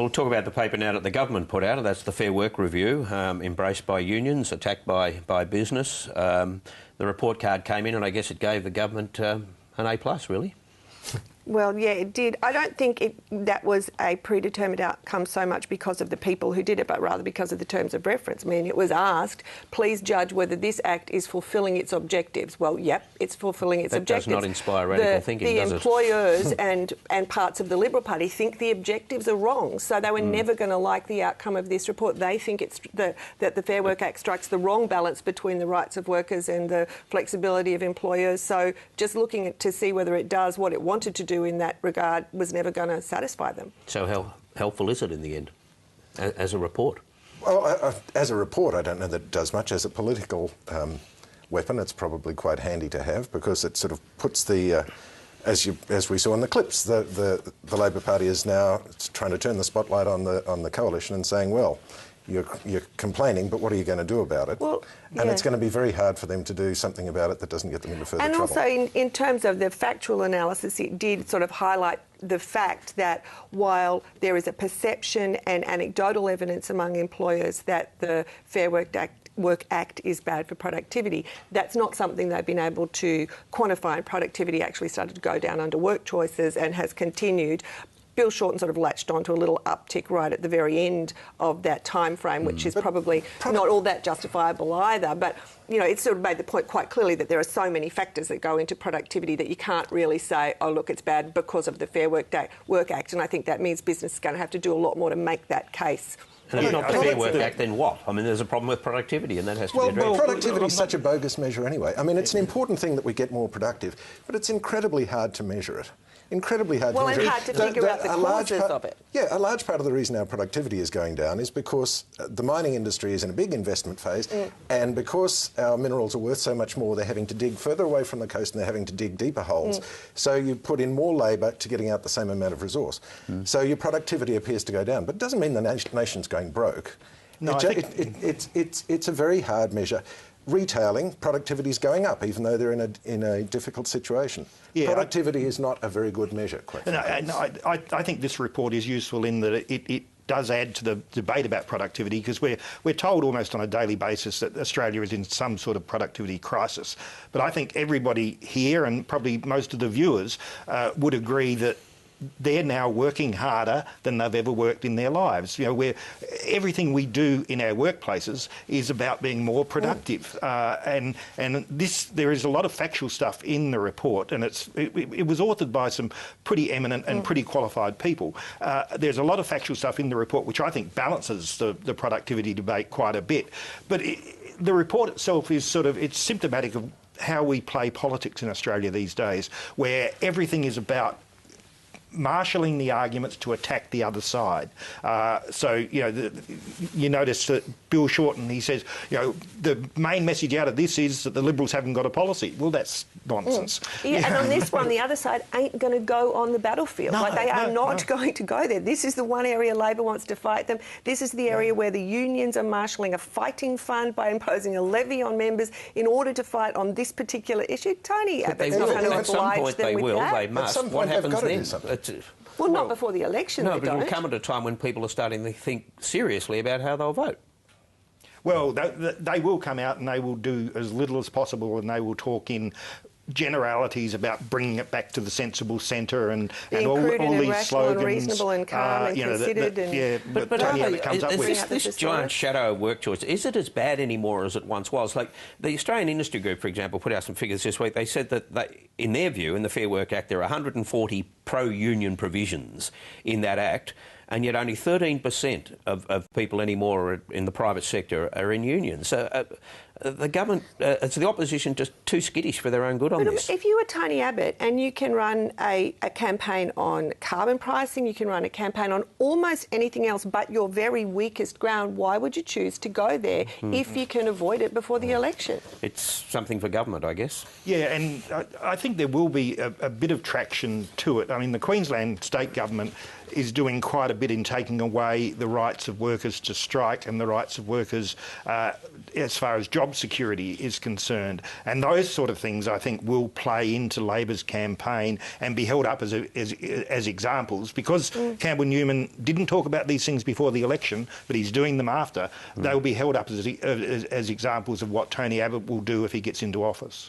we'll talk about the paper now that the government put out. That's the Fair Work Review, embraced by unions, attacked by business. The report card came in and I guess it gave the government an A+, really. Well, yeah, it did. I don't think that was a predetermined outcome so much because of the people who did it, but rather because of the terms of reference. I mean, it was asked, please judge whether this Act is fulfilling its objectives. Well, yep, it's fulfilling its objectives. That does not inspire radical thinking, does it? The employers and parts of the Liberal Party think the objectives are wrong, so they were never going to like the outcome of this report. They think it's that the Fair Work Act strikes the wrong balance between the rights of workers and the flexibility of employers. So just looking to see whether it does what it wanted to do in that regard was never going to satisfy them. So how helpful is it in the end, as a report? Well, as a report, I don't know that it does much. As a political weapon, it's probably quite handy to have because it sort of puts the, as we saw in the clips, the Labor Party is now trying to turn the spotlight on the coalition and saying, well, you're complaining, but what are you going to do about it? Well, and it's going to be very hard for them to do something about it that doesn't get them into further trouble. And also, in terms of the factual analysis, it did sort of highlight the fact that while there is a perception and anecdotal evidence among employers that the Fair Work Act is bad for productivity, that's not something they've been able to quantify, and productivity actually started to go down under work choices and has continued. Bill Shorten sort of latched onto a little uptick right at the very end of that time frame, which is probably not all that justifiable either. But, you know, it sort of made the point quite clearly that there are so many factors that go into productivity that you can't really say, oh, look, it's bad because of the Fair Work Act. And I think that means business is going to have to do a lot more to make that case. And if not the Fair Work Act, then what? I mean, there's a problem with productivity and that has to be addressed. Well, productivity is such a bogus measure anyway. I mean, it's an important thing that we get more productive, but it's incredibly hard to measure it. Incredibly hard to measure. Well, and hard to figure out the causes of it. Yeah, a large part of the reason our productivity is going down is because the mining industry is in a big investment phase, and because our minerals are worth so much more, they're having to dig further away from the coast and they're having to dig deeper holes. So you put in more labour to getting out the same amount of resource. So your productivity appears to go down, but it doesn't mean the nation's going broke. No, it's a very hard measure. Retailing, productivity is going up, even though they're in a difficult situation. Yeah, productivity is not a very good measure, quite frankly. I think this report is useful in that it does add to the debate about productivity, because we're told almost on a daily basis that Australia is in some sort of productivity crisis. But I think everybody here, and probably most of the viewers, would agree that they're now working harder than they've ever worked in their lives. You know, everything we do in our workplaces is about being more productive. And there is a lot of factual stuff in the report, and it was authored by some pretty eminent and pretty qualified people. There's a lot of factual stuff in the report which I think balances the productivity debate quite a bit. But the report itself is it's symptomatic of how we play politics in Australia these days, where everything is about marshalling the arguments to attack the other side. You notice that Bill Shorten, he says, the main message out of this is that the Liberals haven't got a policy. Well, that's nonsense. Yeah, and on this one, the other side ain't going to go on the battlefield. They are not going to go there. This is the one area Labor wants to fight them. This is the area where the unions are marshalling a fighting fund by imposing a levy on members in order to fight on this particular issue. Tony Abbott's not going to oblige them with that. They must. What happens then? Well, not before the election. No, but it will come at a time when people are starting to think seriously about how they'll vote. Well, they will come out and they will do as little as possible, and they will talk in generalities about bringing it back to the sensible centre and all these slogans. And reasonable and calm and considered. But this giant shadow work choice, is it as bad anymore as it once was? Like the Australian Industry Group, for example, put out some figures this week. They said that in their view, in the Fair Work Act, there are 140 pro-union provisions in that act, and yet only 13% of people anymore in the private sector are in unions. So the government, it's the opposition just too skittish for their own good on this. If you were Tony Abbott and you can run a campaign on carbon pricing, you can run a campaign on almost anything else but your very weakest ground, why would you choose to go there if you can avoid it before the election? It's something for government, I guess. Yeah, and I think there will be a bit of traction to it. I mean, the Queensland state government is doing quite a bit in taking away the rights of workers to strike and the rights of workers as far as job security is concerned. And those sort of things, I think, will play into Labor's campaign and be held up as examples. Because Campbell Newman didn't talk about these things before the election, but he's doing them after, they will be held up as examples of what Tony Abbott will do if he gets into office.